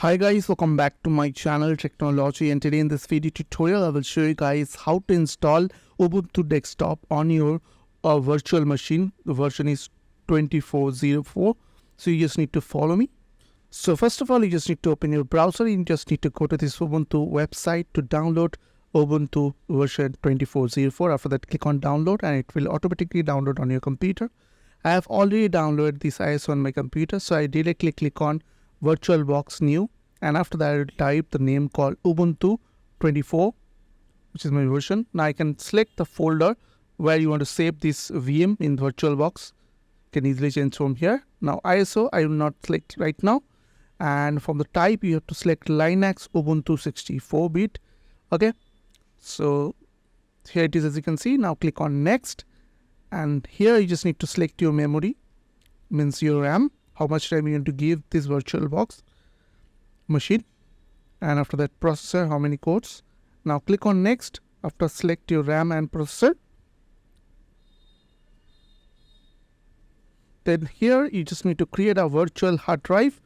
Hi guys, welcome back to my channel Technology, and today in this video tutorial I will show you guys how to install Ubuntu desktop on your virtual machine. The version is 2404, so you just need to follow me. So first of all, you just need to open your browser. You just need to go to this Ubuntu website to download Ubuntu version 2404. After that, click on download and it will automatically download on your computer. I have already downloaded this ISO on my computer, so I directly click on VirtualBox new, and after that I will type the name called Ubuntu 24, which is my version. Now I can select the folder where you want to save this VM in VirtualBox. You can easily change from here. Now ISO I will not select right now, and from the type you have to select Linux Ubuntu 64-bit. Okay, so here it is, as you can see. Now click on next, and here you just need to select your memory, means your RAM, how much time you want to give this VirtualBox machine, and after that processor, how many cores. Now click on next after select your RAM and processor. Then here you just need to create a virtual hard drive.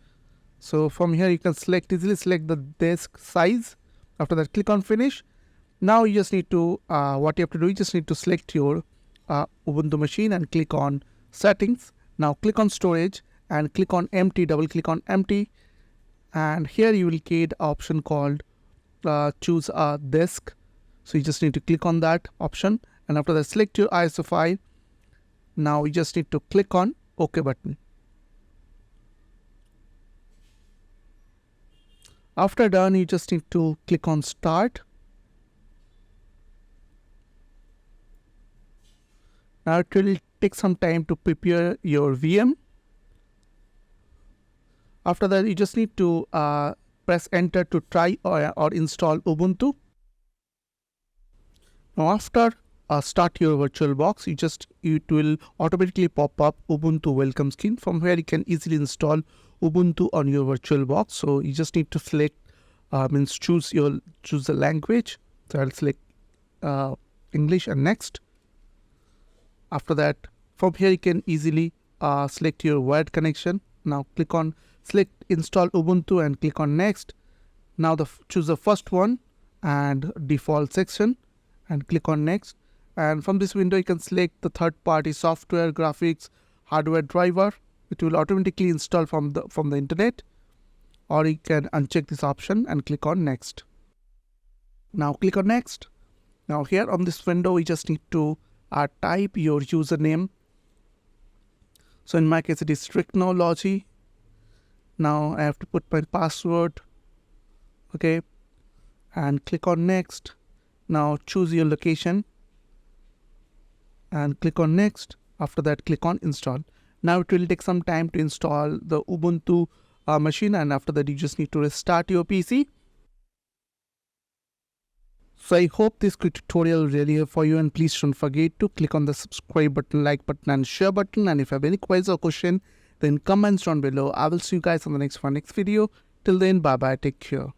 So from here you can easily select the disk size. After that, click on finish. Now you just need to what you have to do, you just need to select your Ubuntu machine and click on settings. Now click on storage and click on empty, double click on empty, and here you will get an option called choose a disk. So you just need to click on that option, and after that select your ISO file. Now you just need to click on OK button. After done, you just need to click on start. Now it will take some time to prepare your VM. After that, you just need to press enter to try or install Ubuntu. Now after start your VirtualBox, it will automatically pop up Ubuntu welcome screen, from where you can easily install Ubuntu on your VirtualBox. So you just need to select choose the language. So I'll select English and next. After that, from here you can easily select your wired connection. Now click on select install Ubuntu and click on next. Now choose the first one and default section and click on next. And from this window you can select the third-party software, graphics, hardware driver. It will automatically install from the internet, or you can uncheck this option and click on next. Now click on next. Now here on this window you just need to type your username. So in my case it is Technology. Now I have to put my password. Okay, and click on next. Now choose your location and click on next. After that, click on install. Now it will take some time to install the Ubuntu machine, and after that you just need to restart your PC. So I hope this quick tutorial really helped for you, and please don't forget to click on the subscribe button, like button and share button. And if you have any questions or question, then comments down below. I will see you guys on the next video. Till then, bye bye, take care.